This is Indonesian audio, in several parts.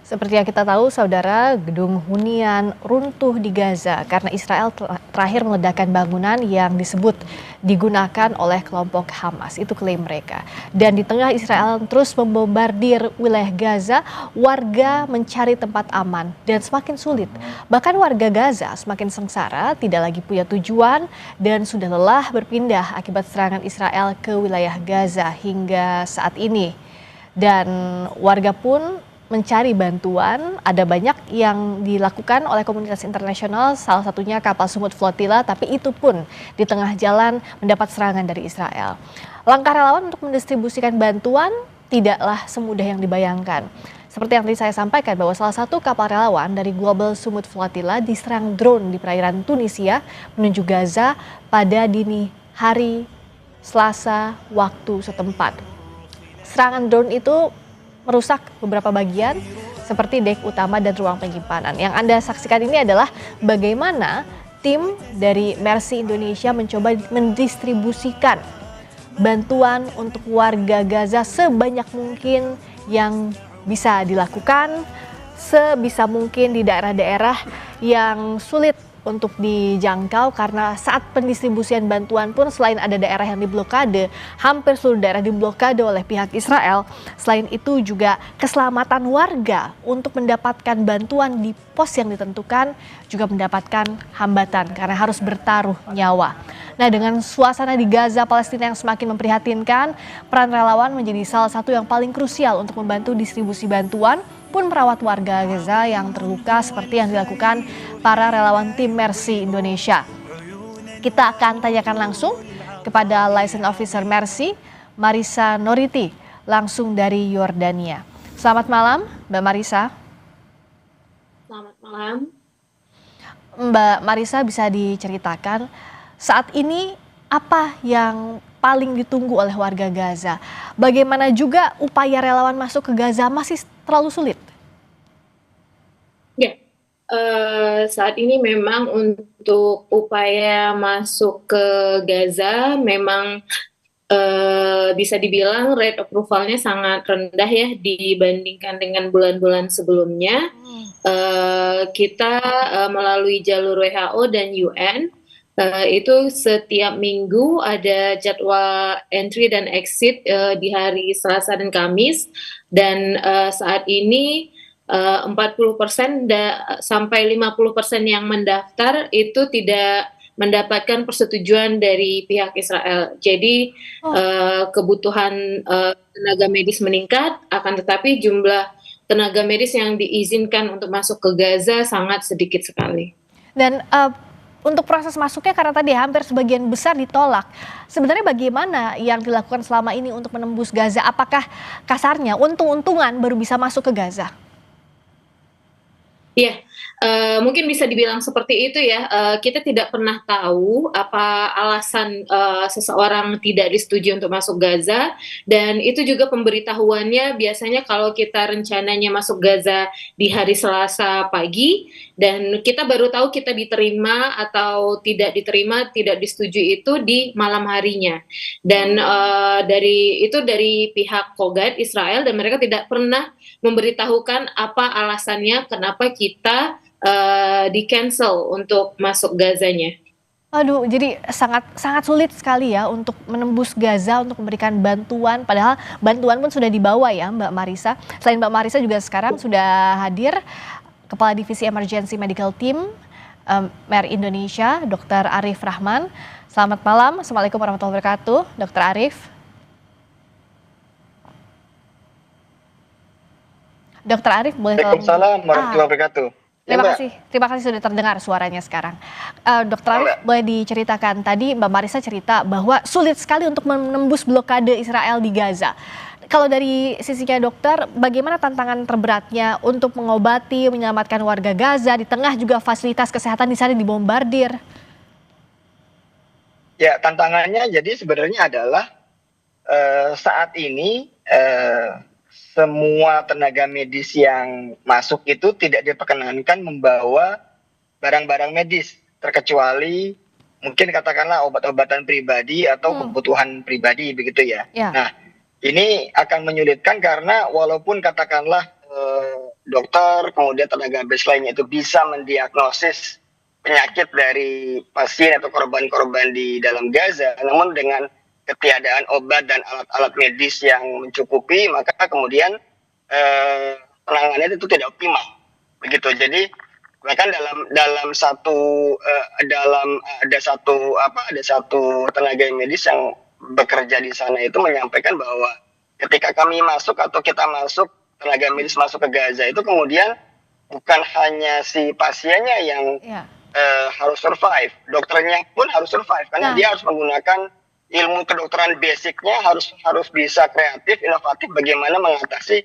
Seperti yang kita tahu, saudara, gedung hunian runtuh di Gaza karena Israel terakhir meledakkan bangunan yang disebut digunakan oleh kelompok Hamas. Itu klaim mereka. Dan di tengah Israel terus membombardir wilayah Gaza, warga mencari tempat aman dan semakin sulit. Bahkan warga Gaza semakin sengsara, tidak lagi punya tujuan dan sudah lelah berpindah akibat serangan Israel ke wilayah Gaza hingga saat ini. Dan warga pun mencari bantuan. Ada banyak yang dilakukan oleh komunitas internasional, salah satunya kapal Sumut Flotilla, tapi itu pun di tengah jalan mendapat serangan dari Israel. Langkah relawan untuk mendistribusikan bantuan tidaklah semudah yang dibayangkan. Seperti yang tadi saya sampaikan bahwa salah satu kapal relawan dari Global Sumut Flotilla diserang drone di perairan Tunisia menuju Gaza pada dini hari Selasa waktu setempat. Serangan drone itu merusak beberapa bagian seperti dek utama dan ruang penyimpanan. Yang Anda saksikan ini adalah bagaimana tim dari Mercy Indonesia mencoba mendistribusikan bantuan untuk warga Gaza sebanyak mungkin yang bisa dilakukan, sebisa mungkin di daerah-daerah yang sulit untuk dijangkau, karena saat pendistribusian bantuan pun selain ada daerah yang diblokade, hampir seluruh daerah diblokade oleh pihak Israel. Selain itu juga keselamatan warga untuk mendapatkan bantuan di pos yang ditentukan juga mendapatkan hambatan karena harus bertaruh nyawa. Nah, dengan suasana di Gaza, Palestina yang semakin memprihatinkan, peran relawan menjadi salah satu yang paling krusial untuk membantu distribusi bantuan pun merawat warga Gaza yang terluka seperti yang dilakukan para relawan tim Mercy Indonesia. Kita akan tanyakan langsung kepada Liaison Officer Mercy, Marisa Noriti, langsung dari Yordania. Selamat malam, Mbak Marisa. Selamat malam. Mbak Marisa, bisa diceritakan saat ini apa yang paling ditunggu oleh warga Gaza? Bagaimana juga upaya relawan masuk ke Gaza masih terlalu sulit? Ya, saat ini memang untuk upaya masuk ke Gaza memang bisa dibilang rate approval-nya sangat rendah ya dibandingkan dengan bulan-bulan sebelumnya. Kita melalui jalur WHO dan UN itu setiap minggu ada jadwal entry dan exit di hari Selasa dan Kamis, dan saat ini 40% sampai 50% yang mendaftar itu tidak mendapatkan persetujuan dari pihak Israel. Jadi kebutuhan tenaga medis meningkat, akan tetapi jumlah tenaga medis yang diizinkan untuk masuk ke Gaza sangat sedikit sekali. Dan untuk proses masuknya, karena tadi hampir sebagian besar ditolak, sebenarnya bagaimana yang dilakukan selama ini untuk menembus Gaza? Apakah kasarnya untung-untungan baru bisa masuk ke Gaza? Iya, mungkin bisa dibilang seperti itu ya. Kita tidak pernah tahu apa alasan seseorang tidak disetujui untuk masuk Gaza, dan itu juga pemberitahuannya biasanya kalau kita rencananya masuk Gaza di hari Selasa pagi, dan kita baru tahu kita diterima atau tidak diterima, tidak disetujui itu di malam harinya. Dan dari pihak Kogat Israel, dan mereka tidak pernah memberitahukan apa alasannya kenapa kita di cancel untuk masuk Gazanya. Aduh, jadi sangat sangat sulit sekali ya untuk menembus Gaza untuk memberikan bantuan. Padahal bantuan pun sudah dibawa ya, Mbak Marisa. Selain Mbak Marisa juga sekarang sudah hadir Kepala Divisi Emergency Medical Team MER Indonesia, Dr. Arif Rahman. Selamat malam, Assalamualaikum warahmatullahi wabarakatuh, Dr. Arif. Dr. Arif, boleh tolong? Waalaikumsalam warahmatullahi wabarakatuh. Terima kasih sudah terdengar suaranya sekarang. Dr. Arif, boleh diceritakan, tadi Mbak Marisa cerita bahwa sulit sekali untuk menembus blokade Israel di Gaza. Kalau dari sisinya dokter, bagaimana tantangan terberatnya untuk mengobati, menyelamatkan warga Gaza di tengah juga fasilitas kesehatan di sana dibombardir? Ya, tantangannya jadi sebenarnya adalah saat ini semua tenaga medis yang masuk itu tidak diperkenankan membawa barang-barang medis, terkecuali mungkin katakanlah obat-obatan pribadi atau kebutuhan pribadi begitu ya. Nah, ini akan menyulitkan karena walaupun katakanlah dokter, kemudian tenaga medis lainnya itu bisa mendiagnosis penyakit dari pasien atau korban-korban di dalam Gaza, namun dengan ketiadaan obat dan alat-alat medis yang mencukupi, maka kemudian penanganannya itu tidak optimal, begitu. Jadi bahkan dalam satu ada satu tenaga medis yang bekerja di sana itu menyampaikan bahwa ketika kami masuk atau kita masuk, tenaga medis masuk ke Gaza itu kemudian bukan hanya si pasiennya yang harus survive, dokternya pun harus survive karena dia harus menggunakan ilmu kedokteran basicnya, harus bisa kreatif, inovatif bagaimana mengatasi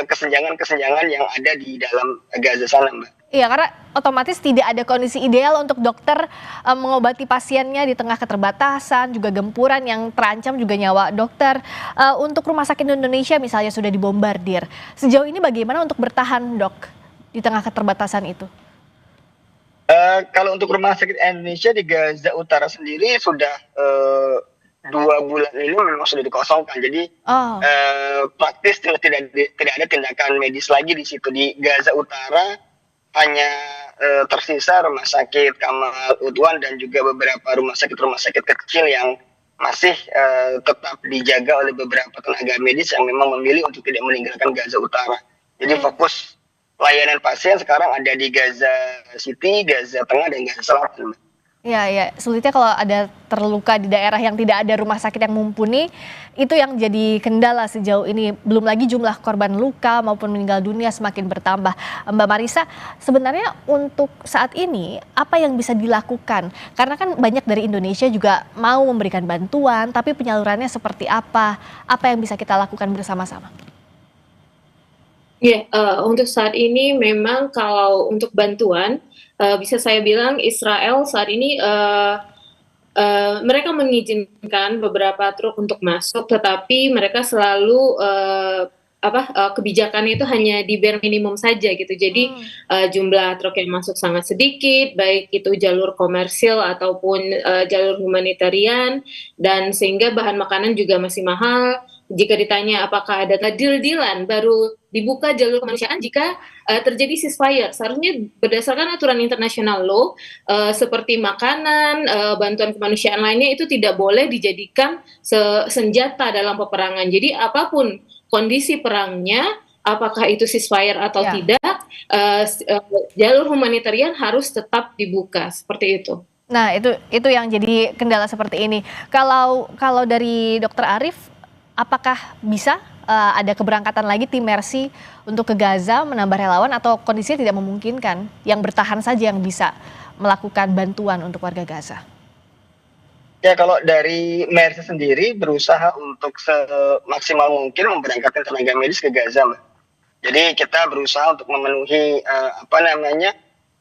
kesenjangan-kesenjangan yang ada di dalam Gaza sana, Mbak. Iya, karena otomatis tidak ada kondisi ideal untuk dokter mengobati pasiennya di tengah keterbatasan, juga gempuran yang terancam juga nyawa dokter. Untuk rumah sakit Indonesia misalnya sudah dibombardir. Sejauh ini bagaimana untuk bertahan, Dok, di tengah keterbatasan itu? Kalau untuk rumah sakit Indonesia di Gaza Utara sendiri sudah 2 bulan ini memang sudah dikosongkan. Jadi praktis tidak ada tindakan medis lagi di situ. Di Gaza Utara hanya tersisa rumah sakit Kamal Udwan dan juga beberapa rumah sakit kecil yang masih tetap dijaga oleh beberapa tenaga medis yang memang memilih untuk tidak meninggalkan Gaza Utara. Jadi fokus layanan pasien sekarang ada di Gaza City, Gaza Tengah, dan Gaza Selatan. Ya, sulitnya kalau ada terluka di daerah yang tidak ada rumah sakit yang mumpuni, itu yang jadi kendala sejauh ini. Belum lagi jumlah korban luka maupun meninggal dunia semakin bertambah. Mbak Marisa, sebenarnya untuk saat ini apa yang bisa dilakukan? Karena kan banyak dari Indonesia juga mau memberikan bantuan, tapi penyalurannya seperti apa? Apa yang bisa kita lakukan bersama-sama? Untuk saat ini memang kalau untuk bantuan, bisa saya bilang Israel saat ini mereka mengizinkan beberapa truk untuk masuk, tetapi mereka selalu kebijakannya itu hanya di bare minimum saja gitu. Jadi jumlah truk yang masuk sangat sedikit, baik itu jalur komersil ataupun jalur humanitarian, dan sehingga bahan makanan juga masih mahal. Jika ditanya apakah ada deal-dealan baru dibuka jalur kemanusiaan jika terjadi ceasefire. Seharusnya berdasarkan aturan internasional law, seperti makanan, bantuan kemanusiaan lainnya itu tidak boleh dijadikan senjata dalam peperangan. Jadi apapun kondisi perangnya, apakah itu ceasefire atau tidak, jalur humanitarian harus tetap dibuka, seperti itu. Nah, itu yang jadi kendala seperti ini. Kalau dari Dr. Arief, apakah bisa ada keberangkatan lagi tim Mercy untuk ke Gaza menambah relawan, atau kondisinya tidak memungkinkan, yang bertahan saja yang bisa melakukan bantuan untuk warga Gaza? Ya, kalau dari Mercy sendiri berusaha untuk semaksimal mungkin memberangkatkan tenaga medis ke Gaza, Mbak. Jadi kita berusaha untuk memenuhi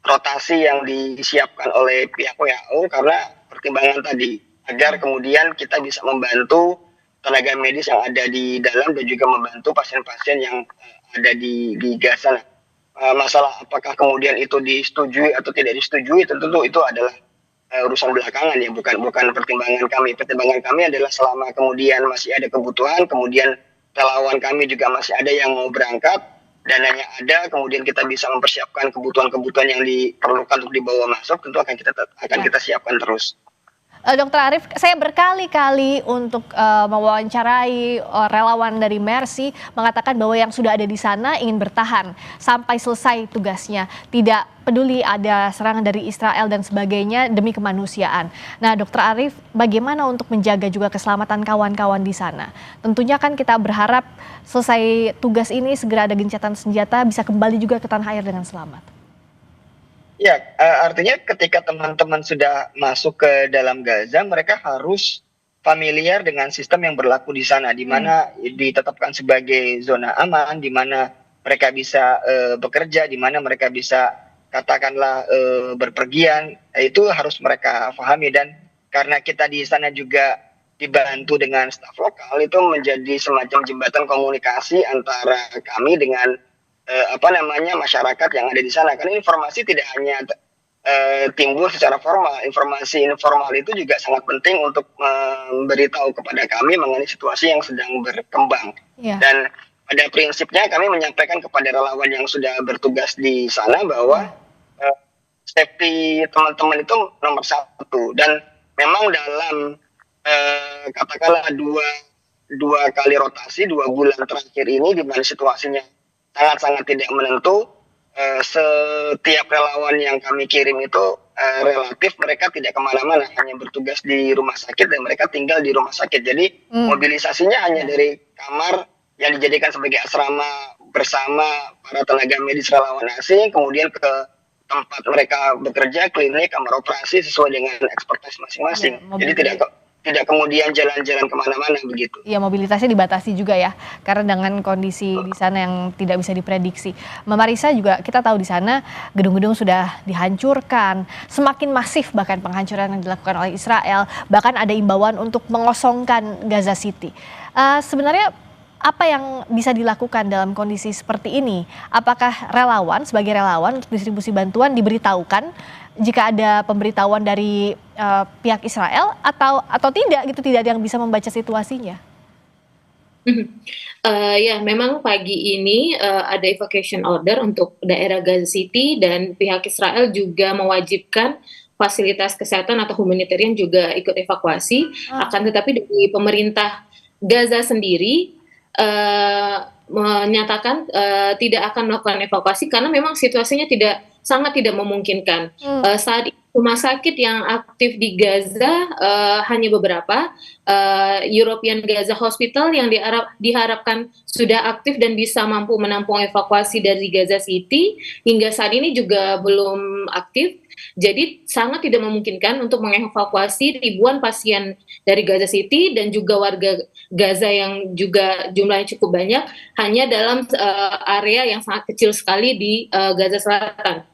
rotasi yang disiapkan oleh pihak WHO karena pertimbangan tadi, agar kemudian kita bisa membantu tenaga medis yang ada di dalam dan juga membantu pasien-pasien yang ada di Gaza. Masalah apakah kemudian itu disetujui atau tidak disetujui, tentu itu adalah urusan belakangan ya, bukan pertimbangan kami. Pertimbangan kami adalah selama kemudian masih ada kebutuhan, kemudian relawan kami juga masih ada yang mau berangkat, dananya ada, kemudian kita bisa mempersiapkan kebutuhan-kebutuhan yang diperlukan untuk dibawa masuk, tentu akan kita siapkan terus. Dr. Arief, saya berkali-kali untuk mewawancarai relawan dari Mercy mengatakan bahwa yang sudah ada di sana ingin bertahan sampai selesai tugasnya. Tidak peduli ada serangan dari Israel dan sebagainya demi kemanusiaan. Nah, Dr. Arief, bagaimana untuk menjaga juga keselamatan kawan-kawan di sana? Tentunya kan kita berharap selesai tugas ini segera ada gencatan senjata, bisa kembali juga ke tanah air dengan selamat. Ya, artinya ketika teman-teman sudah masuk ke dalam Gaza, mereka harus familiar dengan sistem yang berlaku di sana, di mana ditetapkan sebagai zona aman, di mana mereka bisa bekerja, di mana mereka bisa katakanlah berpergian. Itu harus mereka pahami, dan karena kita di sana juga dibantu dengan staf lokal, itu menjadi semacam jembatan komunikasi antara kami dengan masyarakat yang ada di sana. Karena informasi tidak hanya timbul secara formal, informasi informal itu juga sangat penting untuk memberitahu kepada kami mengenai situasi yang sedang berkembang. Dan pada prinsipnya kami menyampaikan kepada relawan yang sudah bertugas di sana bahwa safety teman-teman itu nomor satu, dan memang dalam katakanlah dua kali rotasi 2 bulan terakhir ini di mana situasinya sangat-sangat tidak menentu, setiap relawan yang kami kirim itu relatif mereka tidak kemana-mana, hanya bertugas di rumah sakit dan mereka tinggal di rumah sakit. Jadi mobilisasinya hanya dari kamar yang dijadikan sebagai asrama bersama para tenaga medis relawan asing, kemudian ke tempat mereka bekerja, klinik, kamar operasi sesuai dengan expertise masing-masing. Jadi tidak kemudian jalan-jalan kemana-mana begitu. Iya, mobilitasnya dibatasi juga ya, karena dengan kondisi di sana yang tidak bisa diprediksi. Mbak Marisa, juga kita tahu di sana gedung-gedung sudah dihancurkan, semakin masif bahkan penghancuran yang dilakukan oleh Israel, bahkan ada imbauan untuk mengosongkan Gaza City. Sebenarnya apa yang bisa dilakukan dalam kondisi seperti ini? Apakah sebagai relawan untuk distribusi bantuan diberitahukan jika ada pemberitahuan dari pihak Israel atau tidak gitu, tidak ada yang bisa membaca situasinya? Ya, memang pagi ini ada evacuation order untuk daerah Gaza City dan pihak Israel juga mewajibkan fasilitas kesehatan atau humanitarian juga ikut evakuasi. Akan tetapi dari pemerintah Gaza sendiri menyatakan tidak akan melakukan evakuasi karena memang situasinya sangat tidak memungkinkan. Saat rumah sakit yang aktif di Gaza hanya beberapa, European Gaza Hospital yang diharapkan sudah aktif dan bisa mampu menampung evakuasi dari Gaza City hingga saat ini juga belum aktif. Jadi sangat tidak memungkinkan untuk mengevakuasi ribuan pasien dari Gaza City dan juga warga Gaza yang juga jumlahnya cukup banyak hanya dalam area yang sangat kecil sekali di Gaza Selatan.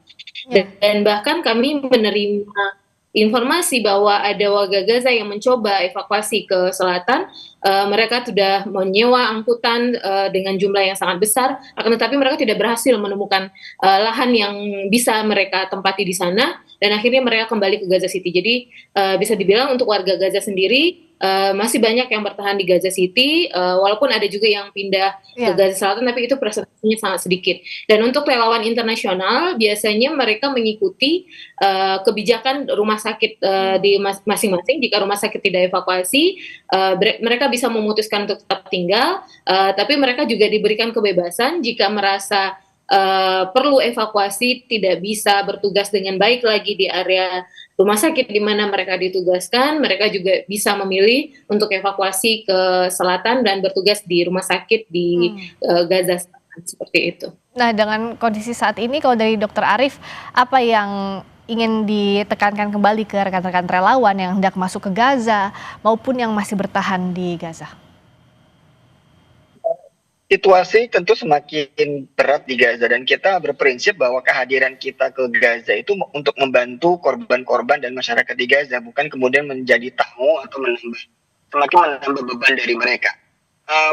Dan bahkan kami menerima informasi bahwa ada warga Gaza yang mencoba evakuasi ke selatan. Mereka sudah menyewa angkutan dengan jumlah yang sangat besar, akan tetapi mereka tidak berhasil menemukan lahan yang bisa mereka tempati di sana, dan akhirnya mereka kembali ke Gaza City. Jadi bisa dibilang untuk warga Gaza sendiri masih banyak yang bertahan di Gaza City, walaupun ada juga yang pindah ke Gaza Selatan, tapi itu presentasinya sangat sedikit. Dan untuk relawan internasional, biasanya mereka mengikuti kebijakan rumah sakit di masing-masing. Jika rumah sakit tidak evakuasi, mereka bisa memutuskan untuk tetap tinggal, tapi mereka juga diberikan kebebasan jika merasa perlu evakuasi, tidak bisa bertugas dengan baik lagi di area rumah sakit di mana mereka ditugaskan, mereka juga bisa memilih untuk evakuasi ke selatan dan bertugas di rumah sakit di Gaza Selatan, seperti itu. Nah, dengan kondisi saat ini, kalau dari Dr. Arief, apa yang ingin ditekankan kembali ke rekan-rekan relawan yang hendak masuk ke Gaza maupun yang masih bertahan di Gaza? Situasi tentu semakin berat di Gaza dan kita berprinsip bahwa kehadiran kita ke Gaza itu untuk membantu korban-korban dan masyarakat di Gaza, bukan kemudian menjadi tamu atau semakin menambah beban dari mereka.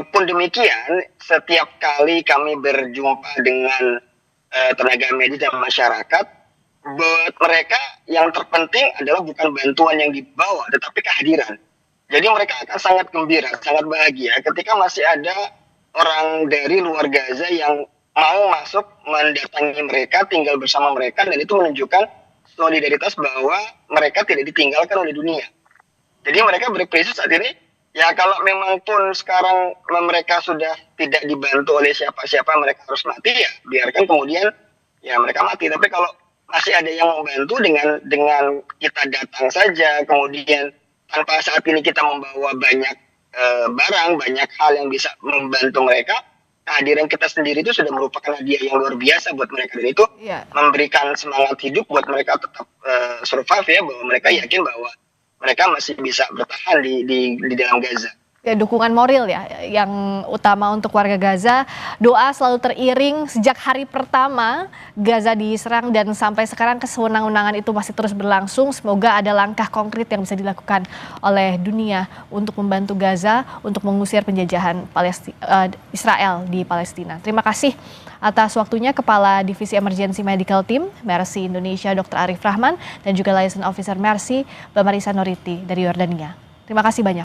Pun demikian, setiap kali kami berjumpa dengan tenaga medis dan masyarakat, buat mereka yang terpenting adalah bukan bantuan yang dibawa, tetapi kehadiran. Jadi mereka akan sangat gembira, sangat bahagia ketika masih ada orang dari luar Gaza yang mau masuk mendatangi mereka, tinggal bersama mereka, dan itu menunjukkan solidaritas bahwa mereka tidak ditinggalkan oleh dunia. Jadi mereka berprinsip saat ini, ya kalau memang pun sekarang mereka sudah tidak dibantu oleh siapa-siapa, mereka harus mati, ya biarkan kemudian ya mereka mati. Tapi kalau masih ada yang membantu dengan kita datang saja, kemudian tanpa saat ini kita membawa banyak barang, banyak hal yang bisa membantu mereka, kehadiran kita sendiri itu sudah merupakan hadiah yang luar biasa buat mereka, dan itu memberikan semangat hidup buat mereka tetap survive, ya, bahwa mereka yakin bahwa mereka masih bisa bertahan di dalam Gaza. Ya, dukungan moral ya yang utama untuk warga Gaza. Doa selalu teriring sejak hari pertama Gaza diserang dan sampai sekarang kesewenang-wenangan itu masih terus berlangsung. Semoga ada langkah konkret yang bisa dilakukan oleh dunia untuk membantu Gaza untuk mengusir penjajahan Israel di Palestina. Terima kasih atas waktunya Kepala Divisi Emergency Medical Team Mercy Indonesia Dr. Arief Rahman dan juga Liaison Officer Mercy Mbak Marisa Noriti dari Yordania. Terima kasih banyak.